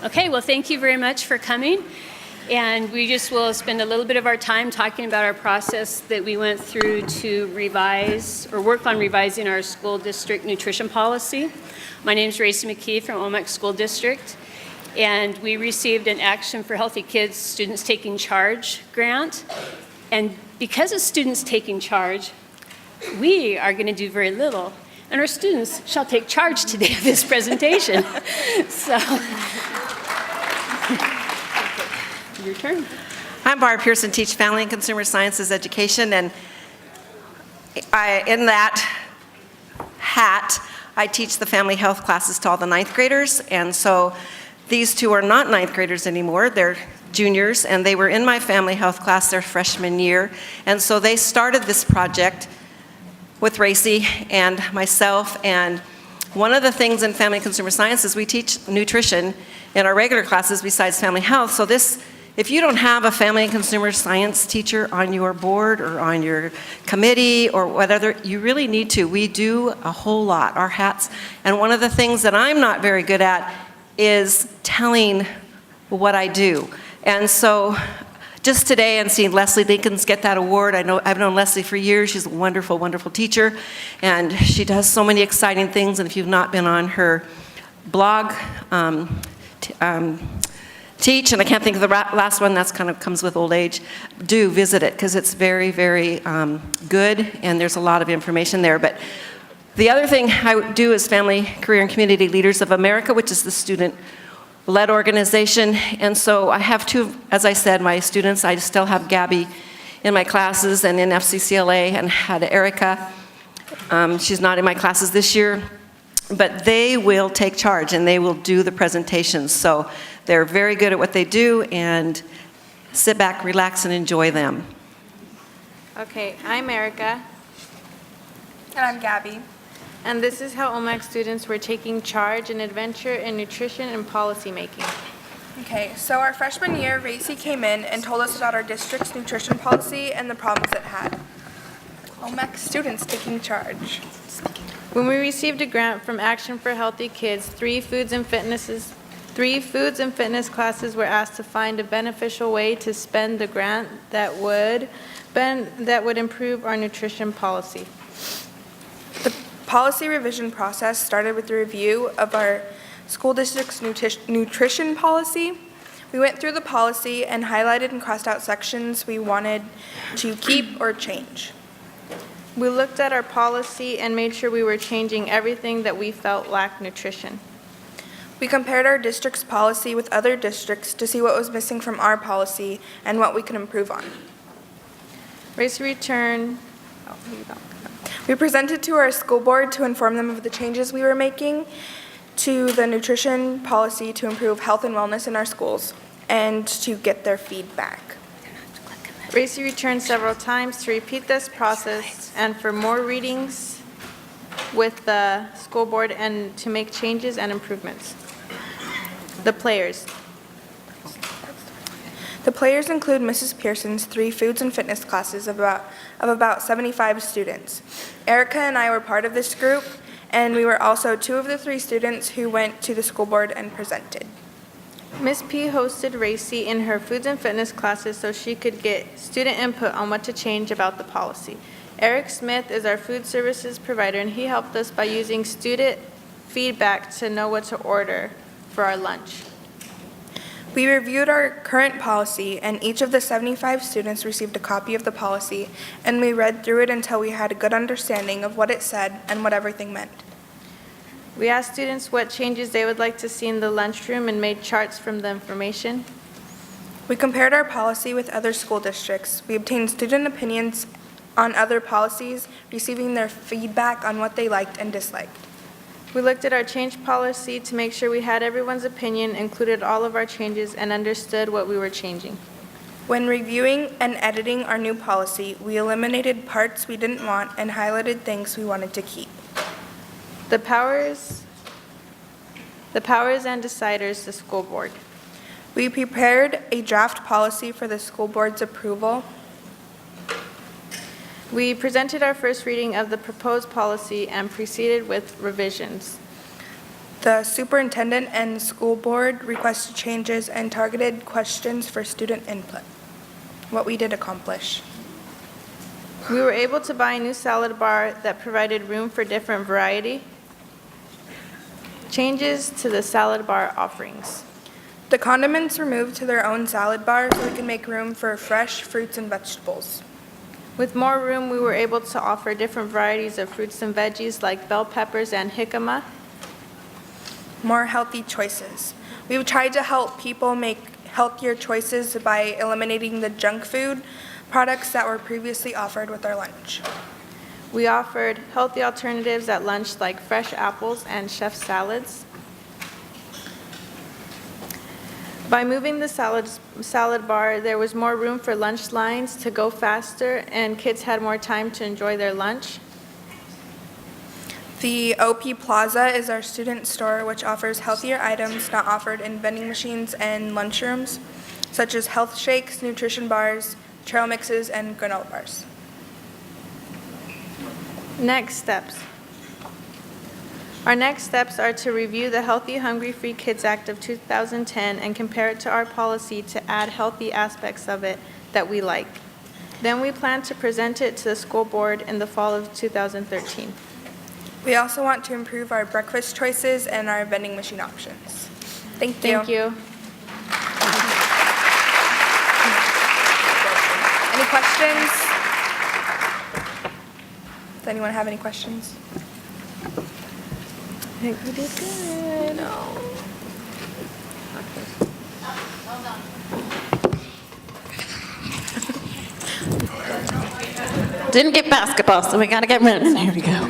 Okay, well, thank you very much for coming. And we just will spend a little bit of our time talking about our process that we went through to revise or work on revising our school district nutrition policy. My name is Racy McKee from Omak School District, and we received an Action for Healthy Kids Students Taking Charge grant. And because of students taking charge, we are going to do very little, and our students shall take charge today of this presentation. So, your turn. I'm Barb Pearson, teach Family and Consumer Sciences Education, and in that hat, I teach the family health classes to all the ninth graders, and so these two are not ninth graders anymore. They're juniors, and they were in my family health class their freshman year, and so they started this project with Racy and myself. And one of the things in Family and Consumer Sciences, we teach nutrition in our regular classes besides family health. So this, if you don't have a Family and Consumer Science teacher on your board or on your committee or whatever, you really need to. We do a whole lot, our hats. And one of the things that I'm not very good at is telling what I do. And so just today, and seeing Leslie Lincolns get that award, I've known Leslie for years. She's a wonderful, wonderful teacher, and she does so many exciting things. And if you've not been on her blog, Teach, and I can't think of the last one, that's kind of comes with old age, do visit it, because it's very, very good, and there's a lot of information there. But the other thing I do is Family, Career, and Community Leaders of America, which is the student-led organization. And so I have two, as I said, my students. I still have Gabby in my classes and in FCCLA, and had Erica. She's not in my classes this year, but they will take charge and they will do the presentations. So they're very good at what they do, and sit back, relax, and enjoy them. Okay, I'm Erica. And I'm Gabby. And this is how Omak students were taking charge and adventure in nutrition and policy making. Okay, so our freshman year, Racy came in and told us about our district's nutrition policy and the problems it had. Omak students taking charge. When we received a grant from Action for Healthy Kids, three foods and fitness classes were asked to find a beneficial way to spend the grant that would improve our nutrition policy. The policy revision process started with the review of our school district's nutrition policy. We went through the policy and highlighted and crossed out sections we wanted to keep or change. We looked at our policy and made sure we were changing everything that we felt lacked nutrition. We compared our district's policy with other districts to see what was missing from our policy and what we could improve on. Racy returned. We presented to our school board to inform them of the changes we were making to the nutrition policy to improve health and wellness in our schools and to get their feedback. Racy returned several times to repeat this process and for more readings with the school board and to make changes and improvements. The players. The players include Mrs. Pearson's three foods and fitness classes of about 75 students. Erica and I were part of this group, and we were also two of the three students who went to the school board and presented. Ms. P hosted Racy in her foods and fitness classes so she could get student input on what to change about the policy. Eric Smith is our food services provider, and he helped us by using student feedback to know what to order for our lunch. We reviewed our current policy, and each of the 75 students received a copy of the policy, and we read through it until we had a good understanding of what it said and what everything meant. We asked students what changes they would like to see in the lunchroom and made charts from the information. We compared our policy with other school districts. We obtained student opinions on other policies, receiving their feedback on what they liked and disliked. We looked at our change policy to make sure we had everyone's opinion, included all of our changes, and understood what we were changing. When reviewing and editing our new policy, we eliminated parts we didn't want and highlighted things we wanted to keep. The powers and deciders, the school board. We prepared a draft policy for the school board's approval. We presented our first reading of the proposed policy and proceeded with revisions. The superintendent and school board requested changes and targeted questions for student input. What we did accomplish. We were able to buy a new salad bar that provided room for different variety. Changes to the salad bar offerings. The condiments were moved to their own salad bar so we could make room for fresh fruits and vegetables. With more room, we were able to offer different varieties of fruits and veggies like bell peppers and jicama. More healthy choices. We tried to help people make healthier choices by eliminating the junk food products that were previously offered with our lunch. We offered healthy alternatives at lunch like fresh apples and chef salads. By moving the salad bar, there was more room for lunch lines to go faster, and kids had more time to enjoy their lunch. The OP Plaza is our student store, which offers healthier items not offered in vending machines and lunchrooms, such as health shakes, nutrition bars, trail mixes, and granola bars. Next steps. Our next steps are to review the Healthy Hungry Free Kids Act of 2010 and compare it to our policy to add healthy aspects of it that we like. Then we plan to present it to the school board in the fall of 2013. We also want to improve our breakfast choices and our vending machine options. Thank you. Thank you. Any questions? Does anyone have any questions? I think we did good. Didn't get basketball, so we got to get running. Here we go.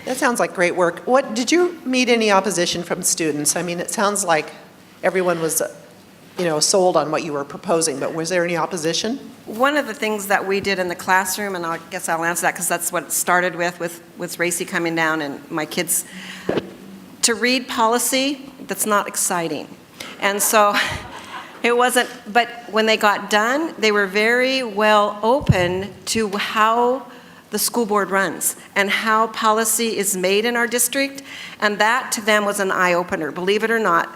That sounds like great work. What, did you meet any opposition from students? I mean, it sounds like everyone was, sold on what you were proposing, but was there any opposition? One of the things that we did in the classroom, and I guess I'll answer that because that's what it started with Racy coming down and my kids, to read policy that's not exciting. And so it wasn't, but when they got done, they were very well open to how the school board runs and how policy is made in our district, and that to them was an eye-opener, believe it or not.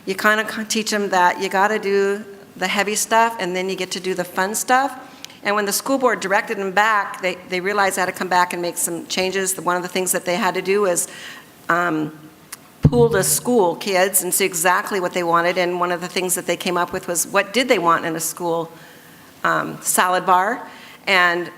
You kind of teach them that you got to do the heavy stuff and then you get to do the fun stuff. And when the school board directed them back, they realized they had to come back and make some changes. One of the things that they had to do was pool the school kids and see exactly what they wanted, and one of the things that they came up with was what did they want in a school salad bar, and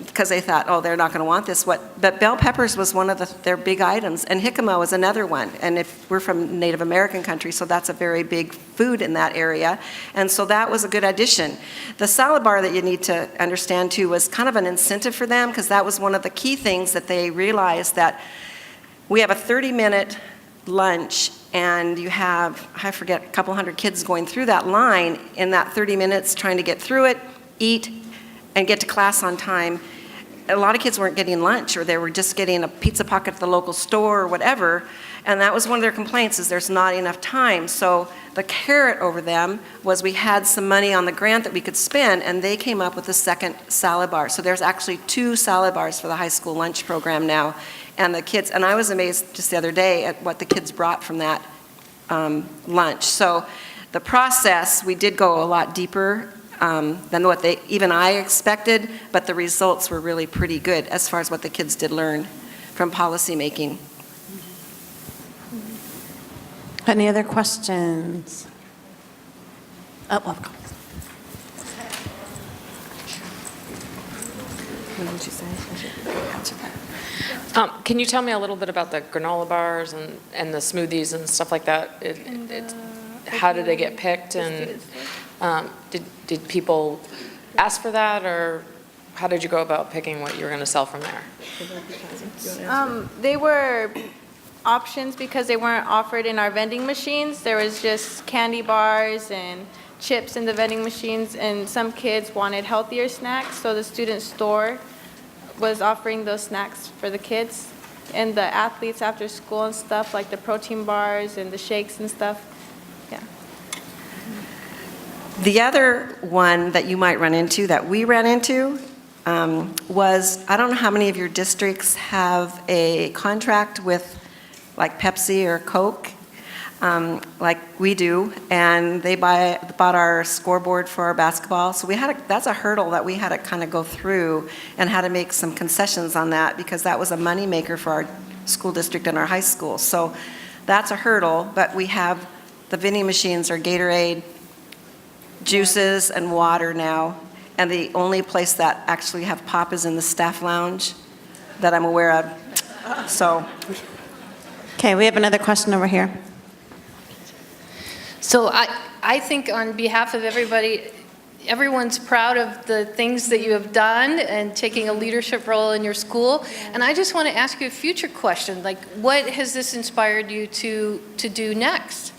because they thought, oh, they're not going to want this. But bell peppers was one of their big items, and jicama was another one. And if we're from Native American country, so that's a very big food in that area. And so that was a good addition. The salad bar that you need to understand too was kind of an incentive for them, because that was one of the key things that they realized, that we have a 30-minute lunch and you have, I forget, a couple hundred kids going through that line in that 30 minutes trying to get through it, eat, and get to class on time. A lot of kids weren't getting lunch, or they were just getting a pizza pocket at the local store or whatever, and that was one of their complaints, is there's not enough time. So the carrot over them was we had some money on the grant that we could spend, and they came up with a second salad bar. So there's actually 2 salad bars for the high school lunch program now. And the kids, and I was amazed just the other day at what the kids brought from that lunch. So the process, we did go a lot deeper than what even I expected, but the results were really pretty good as far as what the kids did learn from policy making. Any other questions? Oh, of course. What did you say? I should answer that. Can you tell me a little bit about the granola bars and the smoothies and stuff like that? How did they get picked, and did people ask for that, or how did you go about picking what you were going to sell from there? They were options because they weren't offered in our vending machines. There was just candy bars and chips in the vending machines, and some kids wanted healthier snacks, so the student store was offering those snacks for the kids and the athletes after school and stuff, like the protein bars and the shakes and stuff. Yeah. The other one that you might run into, that we ran into, was, I don't know how many of your districts have a contract with like Pepsi or Coke, like we do, and they bought our scoreboard for our basketball. So that's a hurdle that we had to kind of go through and had to make some concessions on that because that was a moneymaker for our school district and our high school. So that's a hurdle, but we have the vending machines or Gatorade, juices and water now. And the only place that actually have pop is in the staff lounge that I'm aware of. So. Okay, we have another question over here. So I think on behalf of everybody, everyone's proud of the things that you have done and taking a leadership role in your school. And I just want to ask you a future question, like what has this inspired you to do next?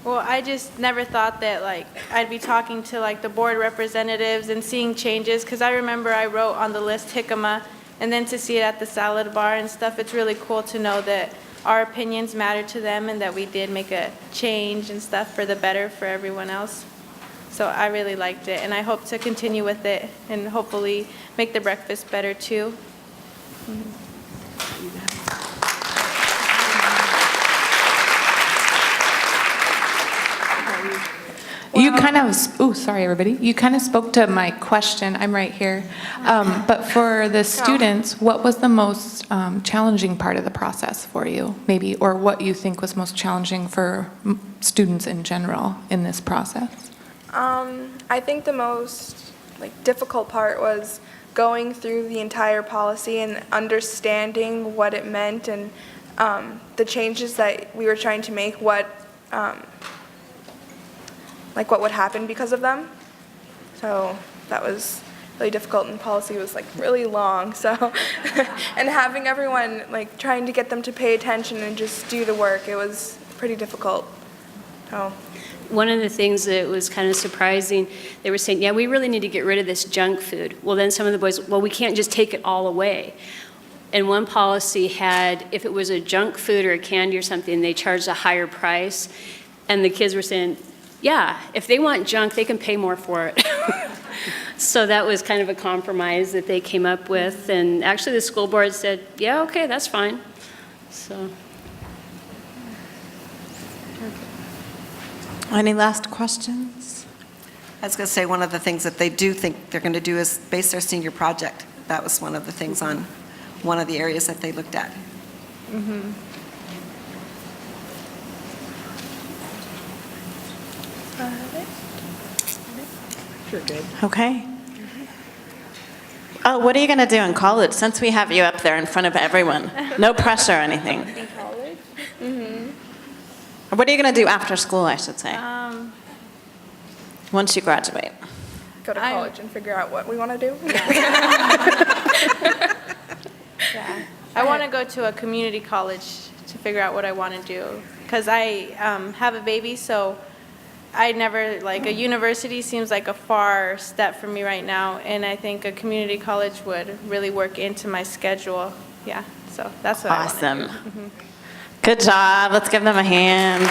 Well, I just never thought that like I'd be talking to like the board representatives and seeing changes, because I remember I wrote on the list jicama, and then to see it at the salad bar and stuff, it's really cool to know that our opinions matter to them and that we did make a change and stuff for the better for everyone else. So I really liked it, and I hope to continue with it and hopefully make the breakfast better too. You kind of, sorry, everybody. You kind of spoke to my question. I'm right here. But for the students, what was the most challenging part of the process for you, maybe, or what you think was most challenging for students in general in this process? I think the most difficult part was going through the entire policy and understanding what it meant and the changes that we were trying to make, what would happen because of them. So that was really difficult, and policy was really long. So and having everyone trying to get them to pay attention and just do the work, it was pretty difficult. So. One of the things that was kind of surprising, they were saying, yeah, we really need to get rid of this junk food. Well, then some of the boys, well, we can't just take it all away. And one policy had, if it was a junk food or a candy or something, they charged a higher price. And the kids were saying, yeah, if they want junk, they can pay more for it. So that was kind of a compromise that they came up with. And actually the school board said, yeah, okay, that's fine. So. Any last questions? I was going to say one of the things that they do think they're going to do is base their senior project. That was one of the things on one of the areas that they looked at. Mm-hmm. You're good. Okay. Oh, what are you going to do in college, since we have you up there in front of everyone? No pressure or anything. In college? Mm-hmm. What are you going to do after school, I should say, once you graduate? Go to college and figure out what we want to do. Yeah. I want to go to a community college to figure out what I want to do, because I have a baby, so I never, a university seems like a far step for me right now, and I think a community college would really work into my schedule. Yeah, so that's what I want to do. Awesome. Good job. Let's give them a hand.